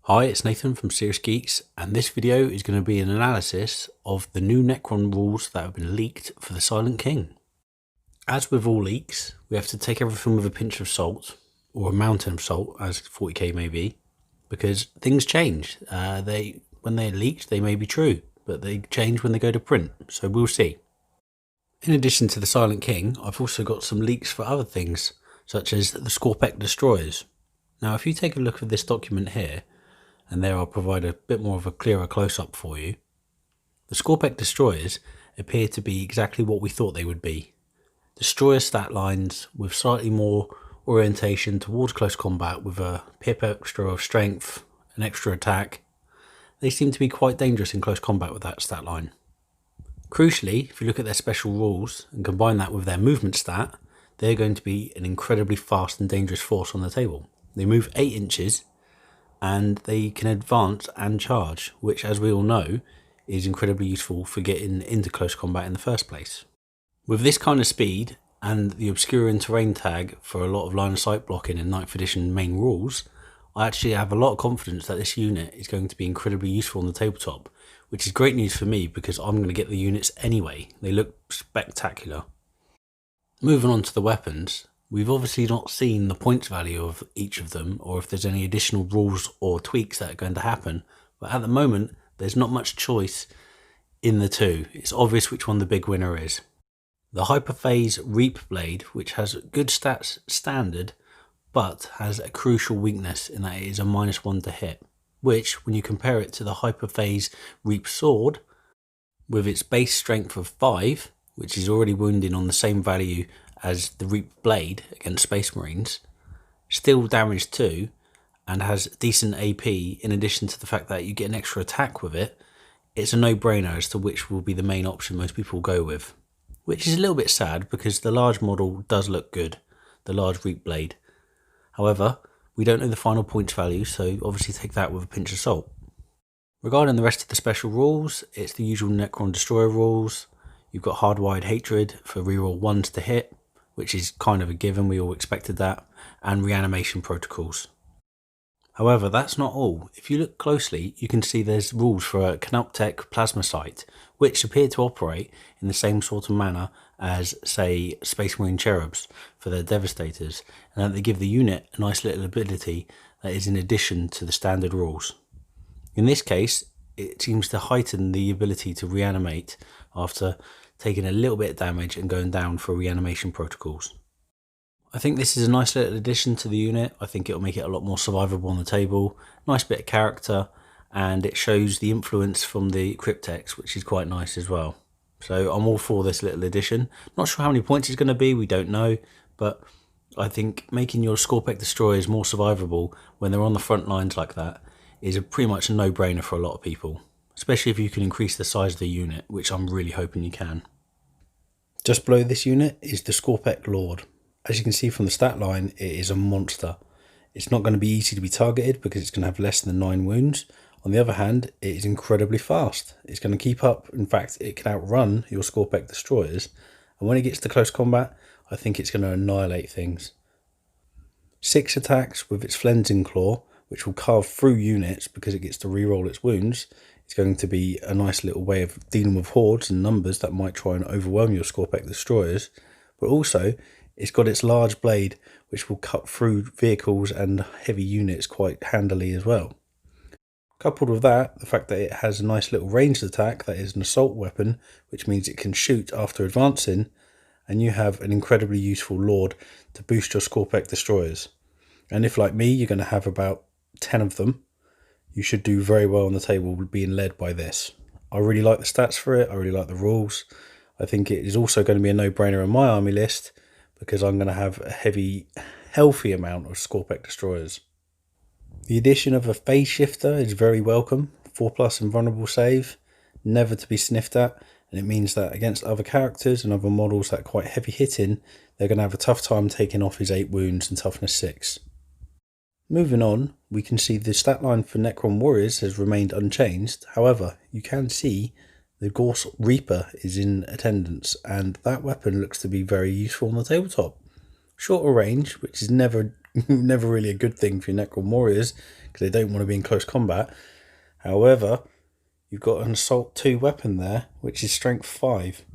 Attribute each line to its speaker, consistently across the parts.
Speaker 1: Hi, it's Nathan from Serious Geeks, and this video is going to be an analysis of the new Necron rules that have been leaked for the Silent King. As with all leaks, we have to take everything with a pinch of salt, or a mountain of salt, as 40k may be, because things change. When they're leaked, they may be true, but they change when they go to print, so we'll see. In addition to the Silent King, I've also got some leaks for other things, such as the Skorpech Destroyers. Now, if you take a look at this document here, and there I'll provide a bit more of a clearer close-up for you. The Skorpech Destroyers appear to be exactly what we thought they would be. Destroyer stat lines with slightly more orientation towards close combat with a pip extra of strength, an extra attack. They seem to be quite dangerous in close combat with that stat line. Crucially, if you look at their special rules and combine that with their movement stat, they're going to be an incredibly fast and dangerous force on the table. They move 8 inches, and they can advance and charge, which, as we all know, is incredibly useful for getting into close combat in the first place. With this kind of speed and the obscure in terrain tag for a lot of line of sight blocking in 9th edition main rules, I actually have a lot of confidence that this unit is going to be incredibly useful on the tabletop, which is great news for me because I'm going to get the units anyway. They look spectacular. Moving on to the weapons, we've obviously not seen the points value of each of them, or if there's any additional rules or tweaks that are going to happen, but at the moment there's not much choice in the two. It's obvious which one the big winner is. The Hyperphase Reap Blade, which has good stats standard, but has a crucial weakness in that it is a -1 to hit, which, when you compare it to the Hyperphase Reap Sword, with its base strength of 5, which is already wounding on the same value as the Reap Blade against Space Marines, still damage 2, and has decent AP in addition to the fact that you get an extra attack with it, it's a no-brainer as to which will be the main option most people go with. Which is a little bit sad because the large model does look good, the large Reap Blade. However, we don't know the final points value, so obviously take that with a pinch of salt. Regarding the rest of the special rules, it's the usual Necron Destroyer rules. You've got Hardwired Hatred for reroll 1s to hit, which is kind of a given, we all expected that, and reanimation protocols. However, that's not all. If you look closely, you can see there's rules for a Canoptek plasma sight, which appear to operate in the same sort of manner as, say, Space Marine Cherubs for their Devastators, and that they give the unit a nice little ability that is in addition to the standard rules. In this case, it seems to heighten the ability to reanimate after taking a little bit of damage and going down for reanimation protocols. I think this is a nice little addition to the unit. I think it'll make it a lot more survivable on the table. Nice bit of character, and it shows the influence from the Cryptex, which is quite nice as well. So I'm all for this little addition. Not sure how many points it's going to be, we don't know, but I think making your Skorpech Destroyers more survivable when they're on the front lines like that is pretty much a no-brainer for a lot of people, especially if you can increase the size of the unit, which I'm really hoping you can. Just below this unit is the Skorpech Lord. As you can see from the stat line, it is a monster. It's not going to be easy to be targeted because it's going to have less than 9 wounds. On the other hand, it is incredibly fast. It's going to keep up. In fact, it can outrun your Skorpech Destroyers. And when it gets to close combat, I think it's going to annihilate things. 6 attacks with its Flensing Claw, which will carve through units because it gets to reroll its wounds. It's going to be a nice little way of dealing with hordes and numbers that might try and overwhelm your Skorpech Destroyers. But also, it's got its large blade, which will cut through vehicles and heavy units quite handily as well. Coupled with that, the fact that it has a nice little ranged attack that is an assault weapon, which means it can shoot after advancing, and you have an incredibly useful Lord to boost your Skorpech Destroyers. And if, like me, you're going to have about 10 of them, you should do very well on the table being led by this. I really like the stats for it, I really like the rules. I think it is also going to be a no-brainer in my army list, because I'm going to have a healthy amount of Skorpech Destroyers. The addition of a phase shifter is very welcome. 4+ invulnerable save, never to be sniffed at, and it means that against other characters and other models that are quite heavy hitting, they're going to have a tough time taking off his 8 wounds and toughness 6. Moving on, we can see the stat line for Necron Warriors has remained unchanged. However, you can see the Gorse Reaper is in attendance, and that weapon looks to be very useful on the tabletop. Shorter range, which is never Never really a good thing for your Necron Warriors because they don't want to be in close combat. However, you've got an Assault 2 weapon there, which is Strength 5.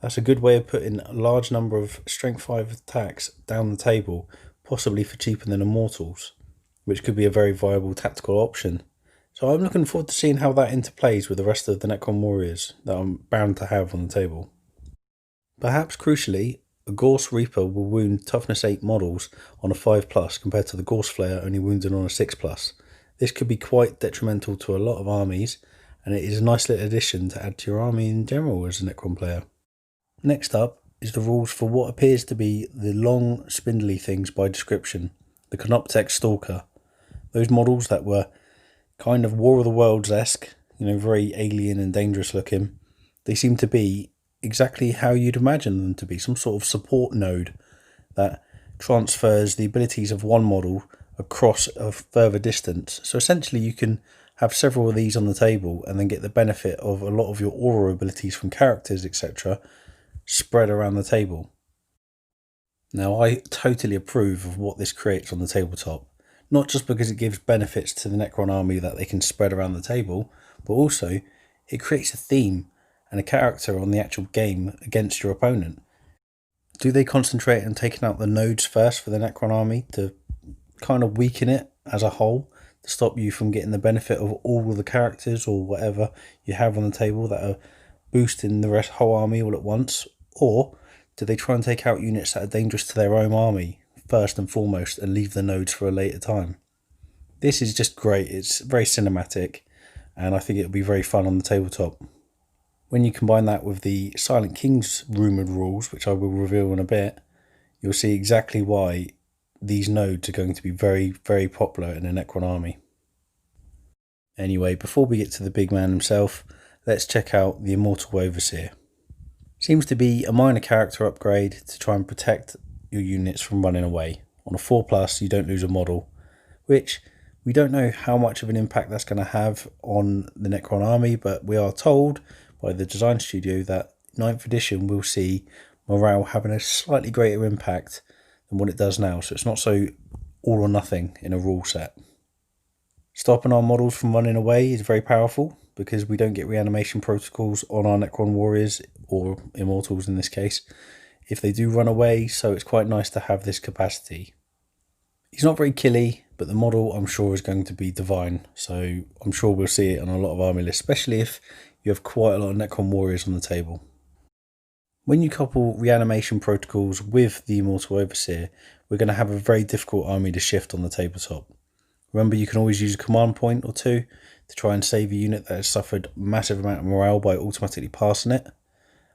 Speaker 1: That's a good way of putting a large number of Strength 5 attacks down the table, possibly for cheaper than Immortals, which could be a very viable tactical option. So I'm looking forward to seeing how that interplays with the rest of the Necron Warriors that I'm bound to have on the table. Perhaps crucially, a Gorse Reaper will wound Toughness 8 models on a 5+, compared to the Gorse Flayer only wounded on a 6+. This could be quite detrimental to a lot of armies, and it is a nice little addition to add to your army in general as a Necron player. Next up is the rules for what appears to be the long, spindly things by description, the Canoptek Stalker. Those models that were kind of War of the Worlds-esque, very alien and dangerous looking, they seem to be exactly how you'd imagine them to be, some sort of support node that transfers the abilities of one model across a further distance. So essentially you can have several of these on the table and then get the benefit of a lot of your aura abilities from characters, etc., spread around the table. Now, I totally approve of what this creates on the tabletop, not just because it gives benefits to the Necron army that they can spread around the table, but also it creates a theme and a character on the actual game against your opponent. Do they concentrate on taking out the nodes first for the Necron army to kind of weaken it as a whole, to stop you from getting the benefit of all of the characters or whatever you have on the table that are boosting the whole army all at once? Or do they try and take out units that are dangerous to their own army first and foremost and leave the nodes for a later time? This is just great. It's very cinematic, and I think it'll be very fun on the tabletop. When you combine that with the Silent King's rumoured rules, which I will reveal in a bit, you'll see exactly why these nodes are going to be very, very popular in a Necron army. Anyway, before we get to the big man himself, let's check out the Immortal Overseer. Seems to be a minor character upgrade to try and protect your units from running away. On a 4+, you don't lose a model, which we don't know how much of an impact that's going to have on the Necron army, but we are told by the design studio that 9th edition will see morale having a slightly greater impact than what it does now, so it's not so all or nothing in a rule set. Stopping our models from running away is very powerful because we don't get reanimation protocols on our Necron Warriors, or Immortals in this case, if they do run away, so it's quite nice to have this capacity. He's not very killy, but the model I'm sure is going to be divine, so I'm sure we'll see it on a lot of army lists, especially if you have quite a lot of Necron Warriors on the table. When you couple reanimation protocols with the Immortal Overseer, we're going to have a very difficult army to shift on the tabletop. Remember, you can always use a command point or two to try and save a unit that has suffered a massive amount of morale by automatically passing it.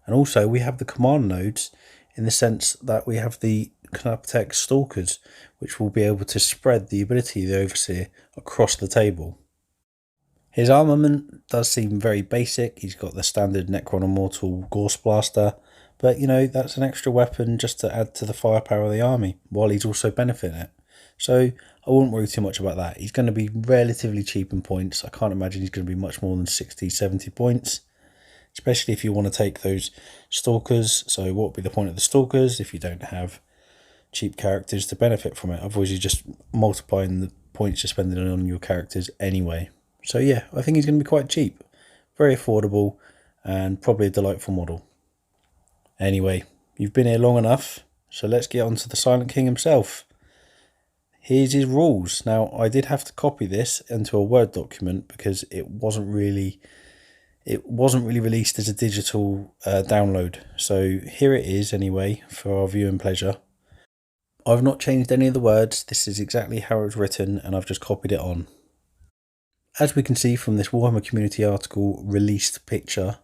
Speaker 1: And also we have the command nodes in the sense that we have the Canoptek Stalkers, which will be able to spread the ability of the Overseer across the table. His armament does seem very basic. He's got the standard Necron Immortal Gorse Blaster, but that's an extra weapon just to add to the firepower of the army, while he's also benefiting it. So I wouldn't worry too much about that. He's going to be relatively cheap in points. I can't imagine he's going to be much more than 60, 70 points, especially if you want to take those Stalkers. So what would be the point of the Stalkers if you don't have cheap characters to benefit from it? Otherwise you're just multiplying the points you're spending on your characters anyway. So yeah, I think he's going to be quite cheap, very affordable, and probably a delightful model. Anyway, you've been here long enough, so let's get on to the Silent King himself. Here's his rules. Now, I did have to copy this into a Word document because it wasn't really released as a digital download. So here it is anyway, for our viewing pleasure. I've not changed any of the words. This is exactly how it was written, and I've just copied it on. As we can see from this Warhammer community article released picture,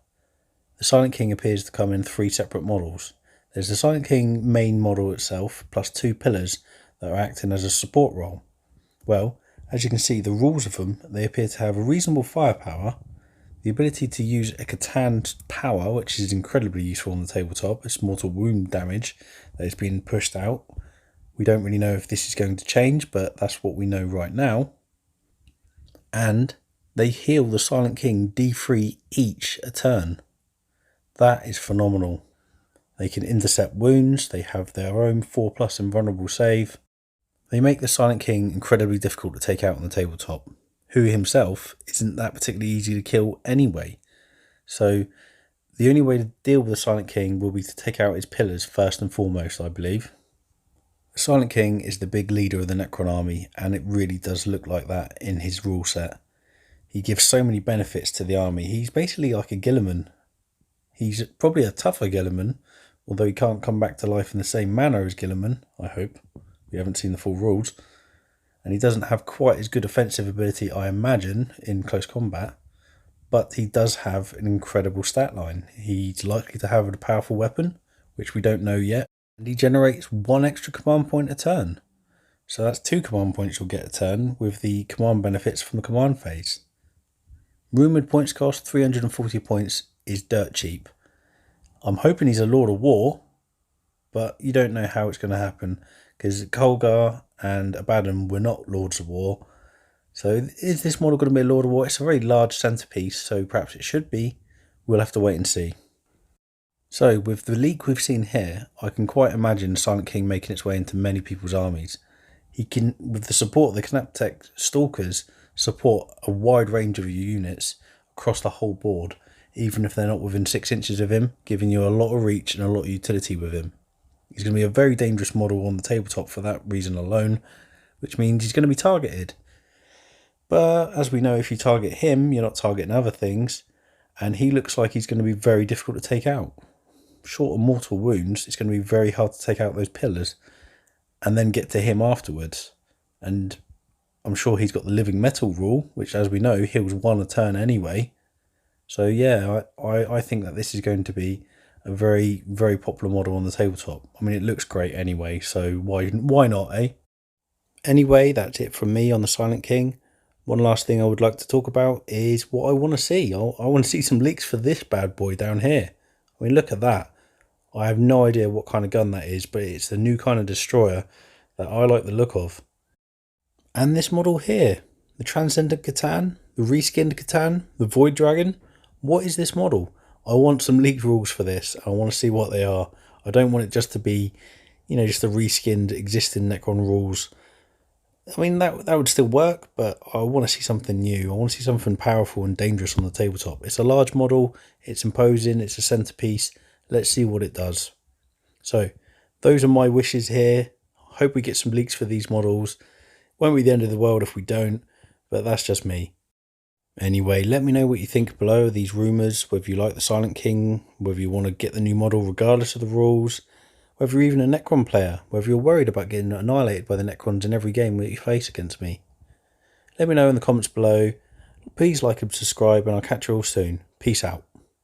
Speaker 1: the Silent King appears to come in 3 separate models. There's the Silent King main model itself, plus 2 pillars that are acting as a support role. Well, as you can see, the rules of them, they appear to have a reasonable firepower, the ability to use a Catan power, which is incredibly useful on the tabletop. It's mortal wound damage that is being pushed out. We don't really know if this is going to change, but that's what we know right now. And they heal the Silent King D3 each a turn. That is phenomenal. They can intercept wounds, they have their own 4+ invulnerable save, They make the Silent King incredibly difficult to take out on the tabletop, who himself isn't that particularly easy to kill anyway. So the only way to deal with the Silent King will be to take out his pillars first and foremost, I believe. The Silent King is the big leader of the Necron army, and it really does look like that in his rule set. He gives so many benefits to the army. He's basically like a Guilliman. He's probably a tougher Guilliman, although he can't come back to life in the same manner as Guilliman, I hope. We haven't seen the full rules. And he doesn't have quite as good offensive ability, I imagine, in close combat. But he does have an incredible stat line. He's likely to have a powerful weapon, which we don't know yet. And he generates 1 extra command point a turn. So that's 2 command points you'll get a turn with the command benefits from the command phase. Rumoured points cost 340 points is dirt cheap. I'm hoping he's a Lord of War, but you don't know how it's going to happen, because Kolgar and Abaddon were not Lords of War. So is this model going to be a Lord of War? It's a very large centrepiece, so perhaps it should be. We'll have to wait and see. So with the leak we've seen here, I can quite imagine Silent King making its way into many people's armies. He can, with the support of the Canoptek Stalkers, support a wide range of units across the whole board, even if they're not within 6 inches of him, giving you a lot of reach and a lot of utility with him. He's going to be a very dangerous model on the tabletop for that reason alone, which means he's going to be targeted. But as we know, if you target him, you're not targeting other things, and he looks like he's going to be very difficult to take out. Short of mortal wounds, it's going to be very hard to take out those pillars and then get to him afterwards. And I'm sure he's got the living metal rule, which, as we know, heals 1 a turn anyway. So yeah, I think that this is going to be a very, very popular model on the tabletop. I mean, it looks great anyway, so why not, eh? Anyway, that's it from me on the Silent King. One last thing I would like to talk about is what I want to see. I want to see some leaks for this bad boy down here. I mean, look at that. I have no idea what kind of gun that is, but it's the new kind of destroyer that I like the look of. And this model here, the Transcendent Catan, the reskinned Catan, the Void Dragon. What is this model? I want some leaked rules for this. I want to see what they are. I don't want it just to be, just the reskinned existing Necron rules. I mean, that would still work, but I want to see something new. I want to see something powerful and dangerous on the tabletop. It's a large model. It's imposing. It's a centerpiece. Let's see what it does. So, those are my wishes here. Hope we get some leaks for these models. Won't be the end of the world if we don't, but that's just me. Anyway, let me know what you think below these rumours, whether you like the Silent King, whether you want to get the new model regardless of the rules, whether you're even a Necron player, whether you're worried about getting annihilated by the Necrons in every game that you face against me. Let me know in the comments below. Please like and subscribe, and I'll catch you all soon. Peace out.